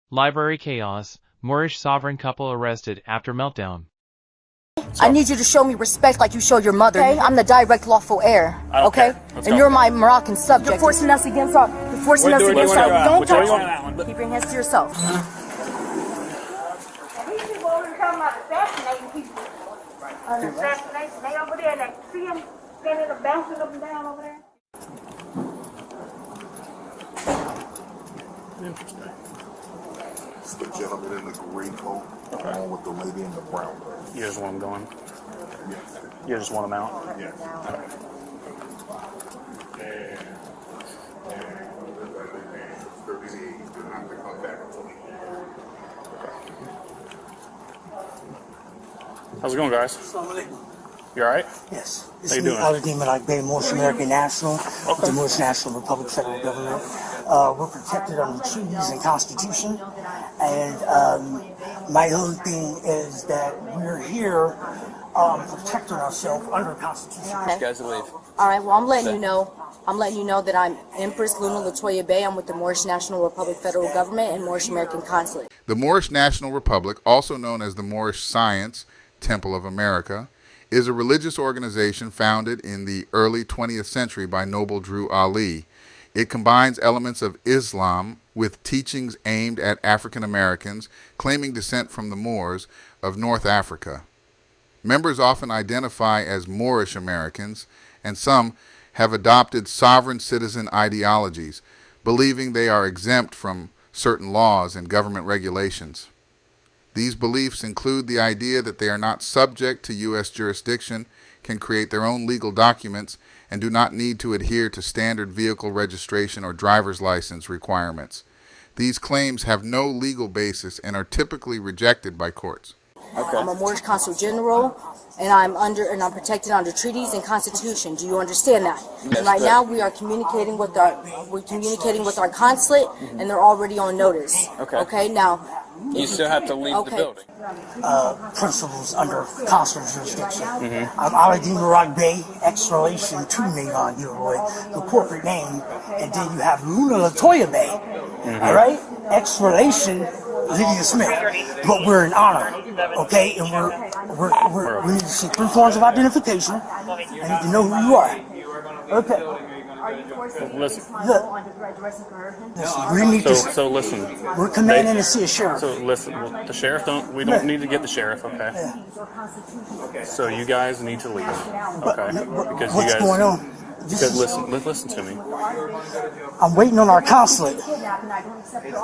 Library chaos, Moorish sovereign couple arrested after meltdown. I need you to show me respect like you show your mother. Okay? I'm the direct lawful heir. Okay? And you're my Moroccan subject. You're forcing us against our... You're forcing us against our... Don't touch me. Keep your hands to yourself. These people over here talking about assassinating people. Assassination. They over there and they see them standing up, bouncing up and down over there. Interesting. It's the gentleman in the gray coat, along with the lady in the brown coat. You just want them going? Yes. You just want them out? Yes. How's it going, guys? You alright? Yes. How you doing? Moorish American National, the Moorish National Republic Federal Government. We're protected under treaties and Constitution, and my whole thing is that we're here protecting ourselves under the Constitution. Okay. Guys, leave. All right. Well, I'm letting you know that I'm Empress Luna Latoya Bay. I'm with the Moorish National Republic Federal Government and Moorish American Consulate. The Moorish National Republic, also known as the Moorish Science Temple of America, is a religious organization founded in the early 20th century by Noble Drew Ali. It combines elements of Islam with teachings aimed at African Americans claiming descent from the Moors of North Africa. Members often identify as Moorish Americans, and some have adopted sovereign citizen ideologies, believing they are exempt from certain laws and government regulations. These beliefs include the idea that they are not subject to U.S. jurisdiction, can create their own legal documents, and do not need to adhere to standard vehicle registration or driver's license requirements. These claims have no legal basis and are typically rejected by courts. Okay. I'm a Moorish Consul General, and I'm protected under treaties and Constitution. Do you understand that? Yes, and right now we are communicating with our consulate, and they're already on notice. Okay. Okay. Now. You still have to leave the building. Principles under consular jurisdiction. I'm Aladdin Murak Bay, Escalation 2 Navon Gilroy, the corporate name, and then you have Luna Latoya Bay. All right, Escalation Lydia Smith, but we're in honor, okay? And we need to see 3 forms of identification. I need to know who you are. Okay. Listen. Look. We need to. So listen. We're commanding to see a sheriff. So listen. Well, the sheriff we don't need to get the sheriff, okay? Yeah. So you guys need to leave, okay? Because what's you guys, going on? Because listen to me. I'm waiting on our consulate.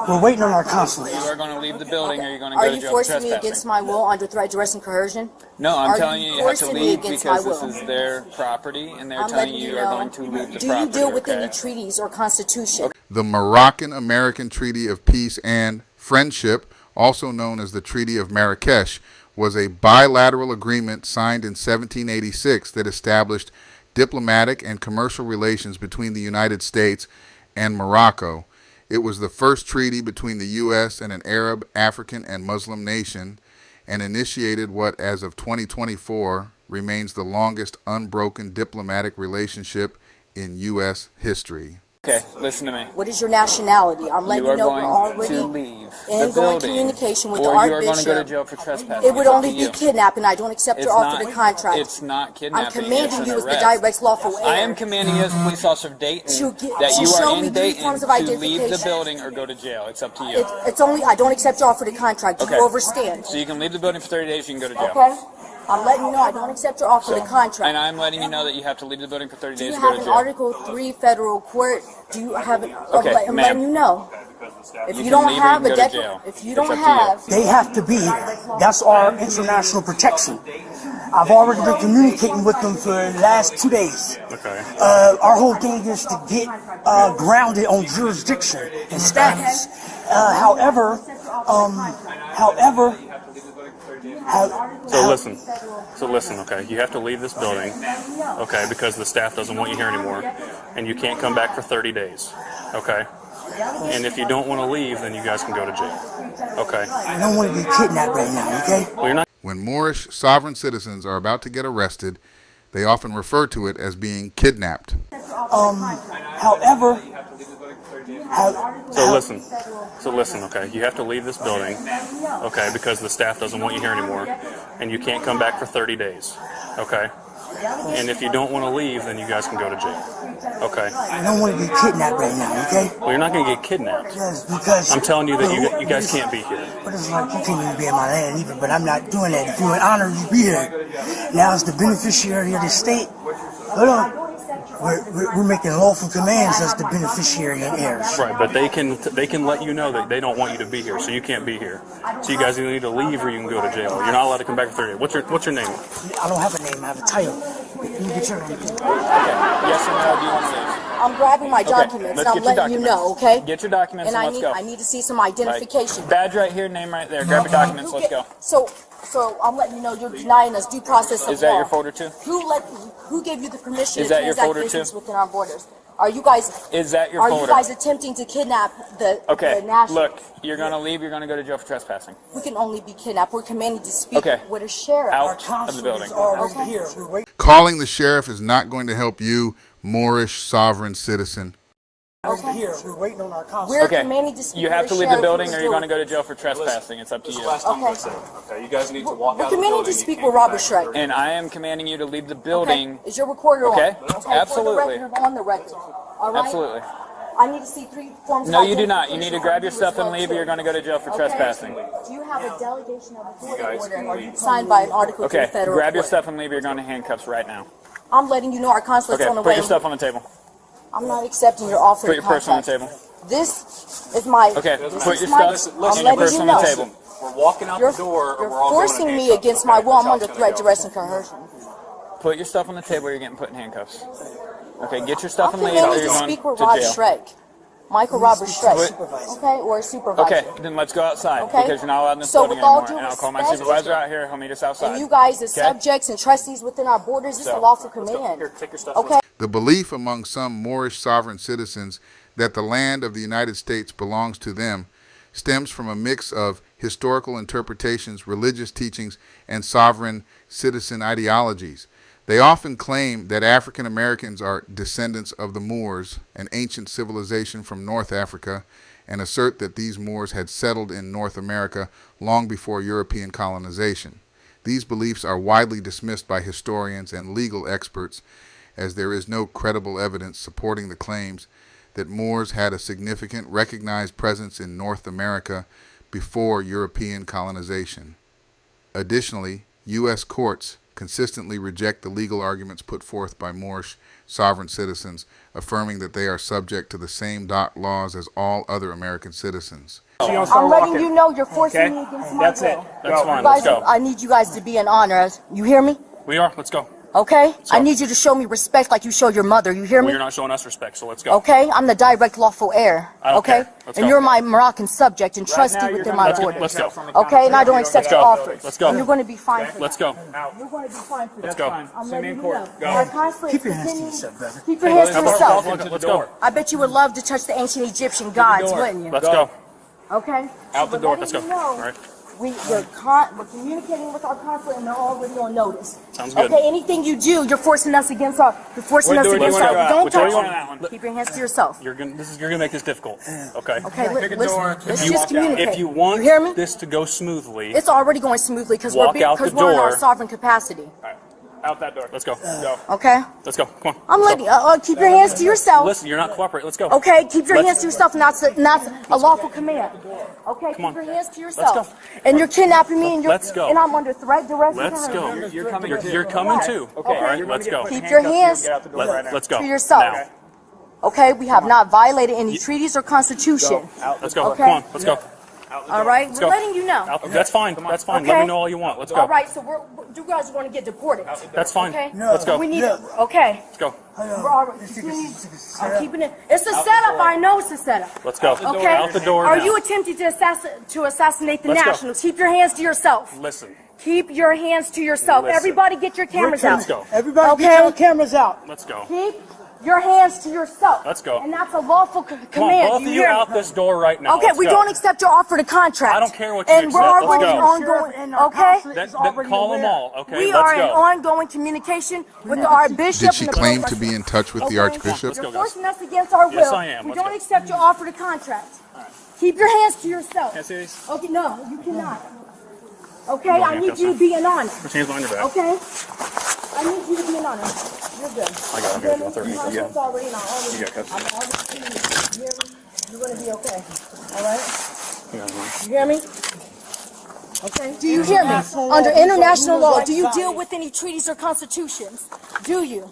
We're waiting on our consulate. You are going to leave the building, or you're going to Are go to you jail for forcing me trespassing. against my will under threat, duress, and coercion? No, I'm telling you you have to forcing me leave against because my this will? is their property, and they're I'm telling letting you you are know. going to leave the Do property. you deal with okay? any treaties or Constitution? The Moroccan American Treaty of Peace and Friendship, also known as the Treaty of Marrakesh, was a bilateral agreement signed in 1786 that established diplomatic and commercial relations between the United States and Morocco. It was the first treaty between the U.S. and an Arab, African, and Muslim nation, and initiated what, as of 2024, remains the longest unbroken diplomatic relationship in U.S. history. Okay, listen to me. What is your nationality? I'm letting you know we're already to leave in the going building, communication with or the you are going to go to Archbishop. jail for trespassing. It would It's up only to be you. kidnapping. I don't accept your offer to contract. It's not kidnapping. I'm commanding it's you an as the arrest. direct lawful heir. I am commanding you as a police officer of Dayton that to you show are me in 3 Dayton forms of to leave the identification. building or go to jail. It's up to you. It's only I don't accept your offer to contract. Okay. You overstand. So you can leave the building for 30 days, you can go to jail. Okay. I'm letting you know I don't accept your offer to contract. And I'm letting you know that you have to leave the building for 30 Do days you to go have to an jail. Article 3 federal court? Do you have an? Okay, I'm ma'am. letting you know. If You you can don't leave or have you a can go to jail. if you It's don't up to you. have, They have to be. That's our international protection. I've already been communicating with them for the last 2 days. Okay. Our whole thing is to get grounded on jurisdiction and status. However, So listen, okay, you have to leave this building, okay, because the staff doesn't want you here anymore, and you can't come back for 30 days, okay? And if you don't want to leave, then you guys can go to jail, okay? I don't want to be kidnapped right now, okay? Well, you're not. When Moorish sovereign citizens are about to get arrested, they often refer to it as being kidnapped. However, So listen, okay, you have to leave this building, okay, because the staff doesn't want you here anymore, and you can't come back for 30 days, okay? And if you don't want to leave, then you guys can go to jail, okay? I don't want to get kidnapped right now, okay? Well, you're not going to get kidnapped. Yes, because I'm telling you that you guys can't be here. But it's like you can't even be in my land either, but I'm not doing that. If you would honor, you be here. Now it's the beneficiary of the state. Hold on. We're making lawful commands as the beneficiary and heirs. Right, but they can let you know that they don't want you to be here, so you can't be here. So you guys either need to leave or you can go to jail. You're not allowed to come back for 30 days. What's your name? I don't have a name. I have a title. You get your name. Okay. Yes or no? Do you want to leave? I'm grabbing my documents and I'm letting you know, okay? Get your documents and let's go. I need to see some identification. Badge right here, name right there. Grab your documents. Let's go. So I'm letting you know you're denying us due process of law. Is that your folder too? Who gave you the permission Is to that your transact folder business too? within our borders? Are you guys? Is that your folder? folder? Are you guys attempting to kidnap the national? Look, you're gonna leave. You're gonna go to jail for trespassing. We can only be kidnapped. We're commanded to speak with a sheriff. Out of the building. Calling the sheriff is not going to help you, Moorish Sovereign Citizen. Here, we're waiting on our consul. We're commanded to speak. You have to leave the building, or you're going to go to jail for trespassing. It's up to you. Okay, you guys need to walk out of the building. We're commanded to speak with Robert Shrek. And I am commanding you to leave the building. Okay. Is your recorder on? Okay, absolutely. On the record. All right. Absolutely. I need to see 3 forms. No, you do not. You need to grab your stuff and leave, or you're going to go to jail for trespassing. Do you have a delegation of authority order, or you signed by an article to the federal grab your court? stuff and leave, or you're going to handcuffs right now. I'm letting you know our consulate's on the way. Put your stuff on the table. I'm not accepting your offer. Put your purse on the table. This is my. Okay, put your stuff and your purse on the table. We're walking out the door. You're forcing me against my will. I'm under threat, duress, and coercion. Put your stuff on the table, or you're getting put in handcuffs. Okay, get your stuff and leave, I'm or you're commanded to going speak with to Rod jail. Shrek. Michael Robert Shrek. Okay, or a supervisor. Okay, then let's go outside, Okay. because you're not allowed in this So building with all anymore. due And I'll call my respect, supervisor out here. He'll meet us outside. And you guys as subjects and trustees within our borders, this is a lawful command. Here, take your stuff. Okay. The belief among some Moorish sovereign citizens that the land of the United States belongs to them stems from a mix of historical interpretations, religious teachings, and sovereign citizen ideologies. They often claim that African Americans are descendants of the Moors, an ancient civilization from North Africa, and assert that these Moors had settled in North America long before European colonization. These beliefs are widely dismissed by historians and legal experts, as there is no credible evidence supporting the claims that Moors had a significant recognized presence in North America before European colonization. Additionally, U.S. courts consistently reject the legal arguments put forth by Moorish sovereign citizens, affirming that they are subject to the same laws as all other American citizens. I'm letting you know you're forcing me against my will. That's fine. Guys, Let's go. I need you guys to be in honor. You hear me? We are. Let's go. Okay? I need you to show me respect like you show your mother. You hear Well, me? you're not showing us respect, so let's go. Okay? I'm the direct lawful heir. I don't Okay? care. Let's And go. you're my Moroccan subject and trustee within my borders. Let's go. Okay? And I don't accept your offers. Let's go. And you're going to be fine for Let's that. go. You're going to be fine for Let's that. go. I'm See me letting in you court. know. Our consulate Keep your hands to continues- yourself, brother. Keep your hands to yourself. Let's go. I bet you would love to touch the ancient Egyptian gods, wouldn't you? Let's go. Okay? Out the So door. letting Let's go. you know, All right. We're communicating with our consulate and they're already on notice. Sounds good. Okay, anything you do, you're forcing us against our. You're forcing us against our. Don't Which door touch you want it. on that one? Keep your hands to yourself. You're gonna make this difficult. Okay. Okay, Pick a listen. door. Let's just communicate. If you want you hear me? this to go smoothly, It's already going smoothly because Walk out the we're in our door. sovereign capacity. out that door. Let's go. Go. Okay. Let's go. Come on. I'm letting. Keep your hands to yourself. Listen, you're not cooperating. Let's go. Okay, keep your hands to yourself, not a lawful command. Okay, keep on. your hands to yourself. Let's And you're kidnapping me, and Let's go. and I'm under threat, duress, and Let's go. coercion. You're coming. You're coming too. Okay. All right. Let's go. Keep your hands Let's go. to yourself. Now. Okay, we have not violated any treaties or constitution. Let's go. Okay. Come on. Let's go. All right, we're go. letting you know. That's fine. That's fine. Let Okay. me know all you want. Let's go. All right, so you guys are going to get deported. That's fine. Okay. Let's go. We need it. Okay. Let's go. We're all right. I'm keeping it. It's a setup. I know it's a setup. Let's go. Okay. Out the door. Are now. you attempting to assassinate the Let's go. nationals? Keep your hands to yourself. Listen. Keep your hands to yourself. Listen. Everybody, get your cameras out. Let's go. Everybody Okay. get your cameras out. Let's go. Keep your hands to yourself. Let's go. And that's a lawful command. Come on, both you of you hear out me? this door right now. Okay, Let's we go. don't accept your offer to contract. I don't care what you and accept. we're Let's already go. ongoing. Okay. Then call them all. Okay, We let's are go. in ongoing communication with our bishop. Did she and the claim pope. to be in touch with the Archbishop? You're forcing us against our will. Yes, I am. We Let's don't go. accept your offer to contract. Keep your hands to yourself. Can I see these? Okay, no, you cannot. Okay, I need you to be in honor. Put your hands behind your back. Okay? I need you to be in honor. You're good. I got it. I'll throw it. You Yeah. have already in honor. You got cuffs. I'm already seeing you. You hear me? You're going to be okay. All right? Yeah. You hear me? Okay. Do you hear me? Under international law, do you deal with any treaties or constitutions? Do you?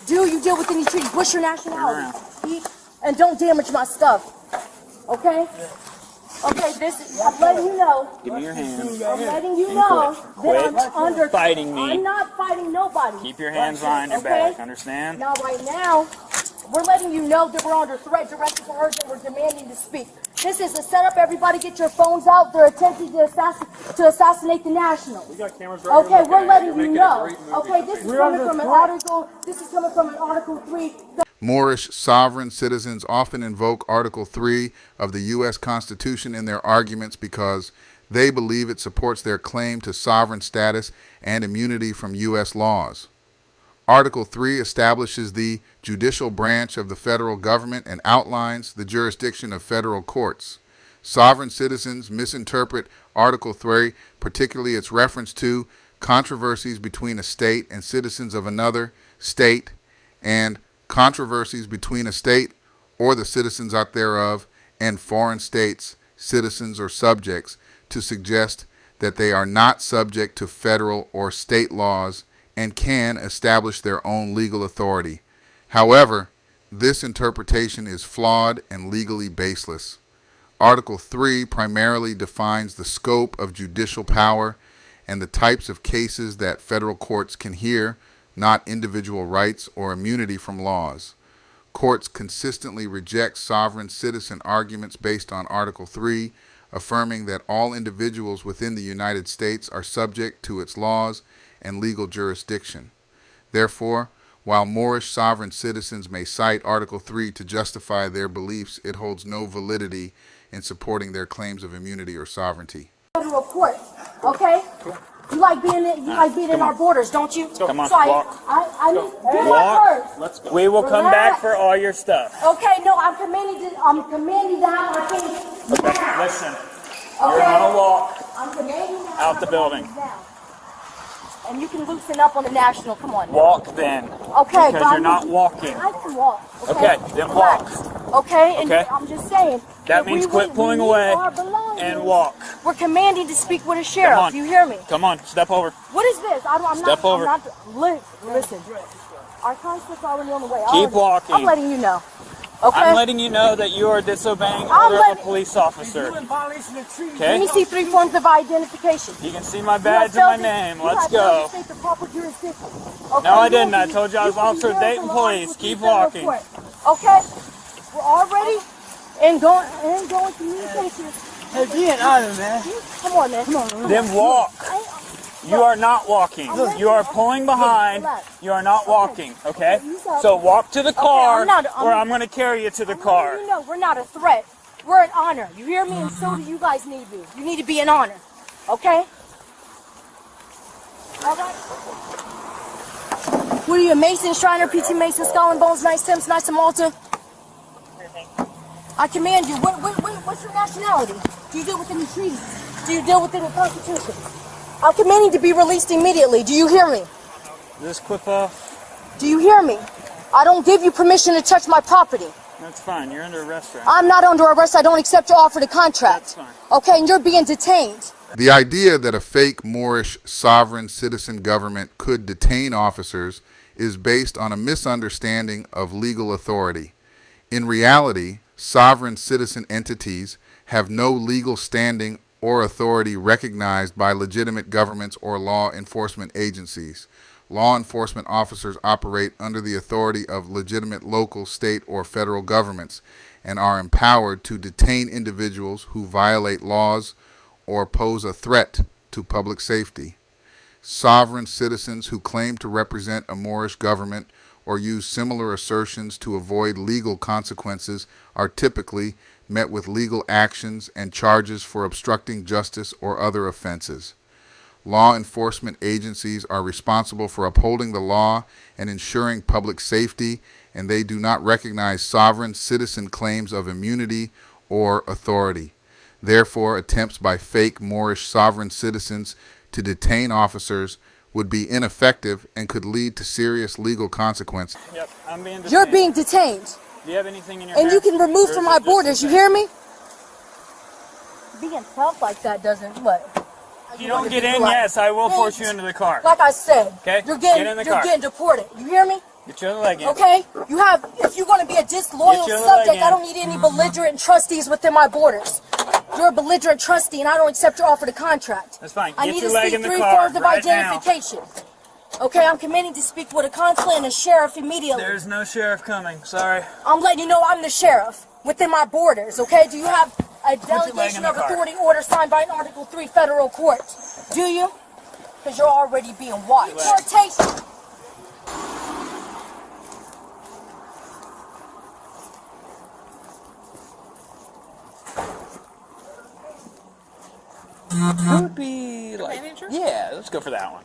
Do you deal with any treaties? What's your nationality? And don't damage my stuff. Okay? Okay, I'm letting you know. Give me your hands. I'm letting you know that I'm under fighting me. I'm not fighting nobody. Keep your hands behind your back. Understand? Now, right now, we're letting you know that we're under threat, direct coercion. We're demanding to speak. This is a setup. Everybody get your phones out. They're attempting to assassinate the national. We got cameras right Okay, here. we're letting you making a know. great movie. Okay, this is coming from an article. This is coming from an Article 3. Moorish sovereign citizens often invoke Article 3 of the U.S. Constitution in their arguments because they believe it supports their claim to sovereign status and immunity from U.S. laws. Article 3 establishes the judicial branch of the federal government and outlines the jurisdiction of federal courts. Sovereign citizens misinterpret Article 3, particularly its reference to controversies between a state and citizens of another state, and controversies between a state or the citizens out thereof and foreign states, citizens or subjects, to suggest that they are not subject to federal or state laws and can establish their own legal authority. However, this interpretation is flawed and legally baseless. Article 3 primarily defines the scope of judicial power and the types of cases that federal courts can hear, not individual rights or immunity from laws. Courts consistently reject sovereign citizen arguments based on Article 3, affirming that all individuals within the United States are subject to its laws and legal jurisdiction. Therefore, while Moorish sovereign citizens may cite Article 3 to justify their beliefs, it holds no validity in supporting their claims of immunity or sovereignty. Federal court, okay? You like being in our borders, don't you? Come on, so walk. I need do my Walk. words. Let's go. We will come back for all your stuff. Okay, no, I'm commanding to have our things now. Listen, Okay? you're gonna walk I'm commanding to have out the our building. things now. And you can loosen up on the national. Come on. Walk then. Okay, Because you're not walking. I can walk. Okay, then walk. Okay, and Okay. I'm just saying. That means quit pulling away and walk. We're commanding to speak with a Come sheriff. on. Do you hear me? Come on, step over. What is this? I'm Step not, over. I'm not, listen. Our conflict's already on the way. Keep walking. I'm letting you know. Okay? I'm letting you know that you are disobeying I'm order of a letting- police officer. Let Okay? me see 3 forms of identification. You can see my badge and my name. Let's go. Okay, No, I didn't. I told you I was Officer of Dayton Police. Keep walking. Okay? We're already in going communication. Hey, be an honor, man. Come on, man. Come on. Then walk. You are not walking. You are pulling behind. You are not walking, okay? So walk to the car, or I'm going to carry you to the car. You know, we're not a threat. We're an honor. You hear me? And so do you guys need to be. You need to be an honor. Okay? All right? What are you, a Mason, Shriner, P.T. Mason, Skull and Bones, Nice Thames, Nice to Malta? I command you. What's your nationality? Do you deal with any treaties? Do you deal with any constitution? I'm commanding to be released immediately. Do you hear me? This clip off. Do you hear me? I don't give you permission to touch my property. That's fine. You're under arrest right now. I'm not under arrest. I don't accept your offer to contract. That's fine. Okay, and you're being detained. The idea that a fake Moorish sovereign citizen government could detain officers is based on a misunderstanding of legal authority. In reality, sovereign citizen entities have no legal standing or authority recognized by legitimate governments or law enforcement agencies. Law enforcement officers operate under the authority of legitimate local, state, or federal governments and are empowered to detain individuals who violate laws or pose a threat to public safety. Sovereign citizens who claim to represent a Moorish government or use similar assertions to avoid legal consequences are typically met with legal actions and charges for obstructing justice or other offenses. Law enforcement agencies are responsible for upholding the law and ensuring public safety, and they do not recognize sovereign citizen claims of immunity or authority. Therefore, attempts by fake Moorish sovereign citizens to detain officers would be ineffective and could lead to serious legal consequences. Yep, I'm being detained. You're being detained. Do you have anything in your And house? you can remove Or from is my it just borders, you the thing? hear me? Being tough like that doesn't, what? If you don't get in, yes, I will force you into the car. Like I said, Okay, you're get in the car. getting deported. You hear me? Get your other leg in. Okay? You have, if you're going to be a disloyal Get your subject, leg in. I don't need any belligerent trustees within my borders. You're a belligerent trustee, and I don't accept your offer to contract. That's fine. I Get need your to leg see in the 3 car forms of right now. identification. Okay, I'm committing to speak with a consulate and a sheriff immediately. There's no sheriff coming. Sorry. I'm letting you know I'm the sheriff within my borders, okay? Do you have a delegation in the of car. authority order signed by an Article 3 federal court? Do you? Because you're already being watched. Confrontation. Who would be like? Yeah, let's go for that one.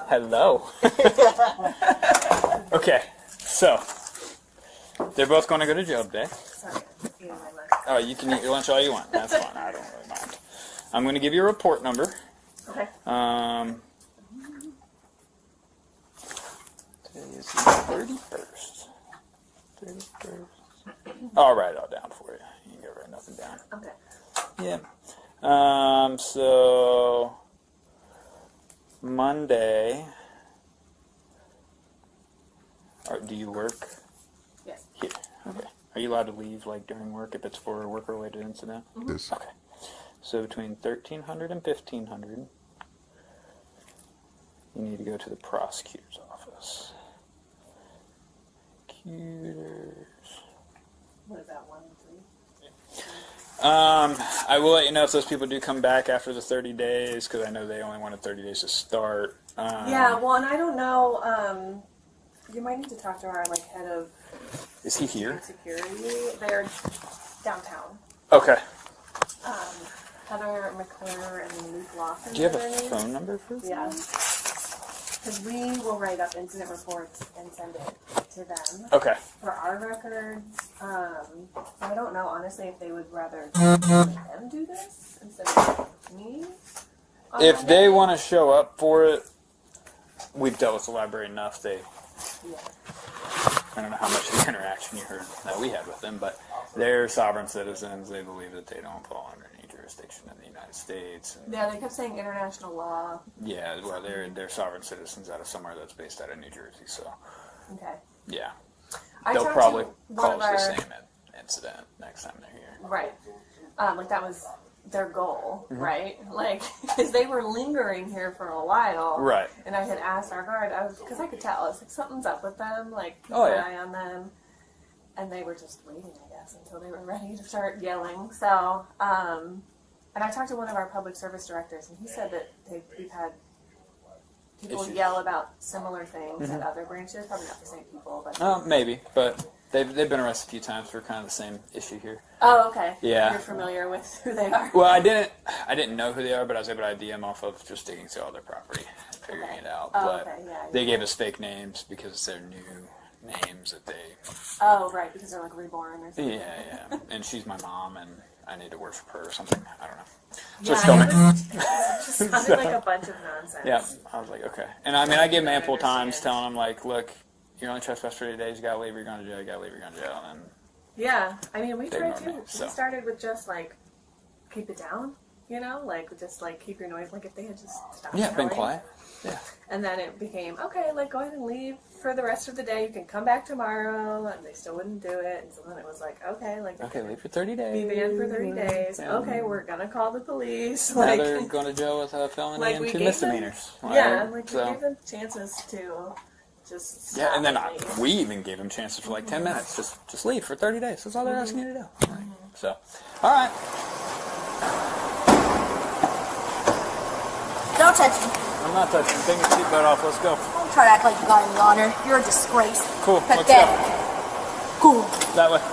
Hello. Okay, so they're both going to go to jail today. Oh, you can eat your lunch all you want. That's fine. I don't really mind. I'm going to give you a report number. Okay. Today is the 31st. 31st. I'll write it all down for you. You can go write nothing down. Okay. Yeah. So Monday. Or do you work? Yes. Here. Okay. Are you allowed to leave like during work if it's for a work-related incident? This. Okay. So between 1300 and 1500, you need to go to the prosecutor's office. Prosecutors. What is that, 1 and 3? I will let you know if those people do come back after the 30 days, because I know they only wanted 30 days to start. Yeah, well, and I don't know, you might need to talk to our, like, head of Is he here? security. They're downtown. Okay. Heather McClure and Luke Lawson. Do you have are a their names. phone number for them? Yeah. Because we will write up incident reports and send it to them. Okay. For our records, I don't know, honestly, if they would rather let them do this instead of me. on If Monday. they want to show up for it, we've dealt with the library enough. Yeah. I don't know how much of the interaction you heard that we had with them, but they're sovereign citizens. They believe that they don't fall under any jurisdiction in the United States. And Yeah, they kept saying international law. yeah, well, they're sovereign citizens out of somewhere that's based out of New Jersey. So Okay. yeah, I they'll talked probably to one call of us the our- same incident next time they're here. Right. Like that was their goal, Mm-hmm. right? Like, because they were lingering here for a while. Right. And I had asked our guard, because I could tell, I was like, something's up with them, like, keep Oh, an yeah. eye on them. And they were just waiting, I guess, until they were ready to start yelling. So, and I talked to one of our public service directors, and he said that we've had people Issues. yell about similar things at other branches. Probably not the same people, but. Maybe, but they've been arrested a few times for kind of the same issue here. Oh, okay. Yeah. You're familiar with who they are. Well, I didn't know who they are, but I was able to ID them off of just digging through all their property and figuring it out. Oh, but okay, yeah, they yeah. gave us fake names because it's their new names that they. Oh, right, because they're like reborn or something. Yeah. And she's my mom, and I need to worship her or something. I don't know. So Yeah, she told me. it just sounded like a bunch of nonsense. Yeah, I was like, okay. And I mean, I gave them ample times telling them, like, look, you're only trespassed for 30 days, you gotta leave, you're going to jail, you gotta leave, you're going to jail. And Yeah, I mean, we They tried know to. me, so. We started with just like, keep it down, you know, like just like keep your noise. Like if they had just stopped. yeah, been yelling. quiet. Yeah. And then it became okay. Like go ahead and leave for the rest of the day. You can come back tomorrow, and they still wouldn't do it. And so then it was like okay, like Okay, leave for 30 days. be banned for 30 days. Yeah. Okay, we're gonna call the police. Now Like they're going to jail with a felony Like, and we 2 gave them- misdemeanors. yeah, like so. we gave them chances to just Yeah, and then stop leave. we even gave them chances for like 10 minutes. Just leave for 30 days. That's all they're asking you to do. Like, So, all right. Don't touch me. I'm not touching. Take your seatbelt off. Let's go. Don't try to act like you got any honor. You're a disgrace. Cool. Pathetic. Let's go. Cool. That way.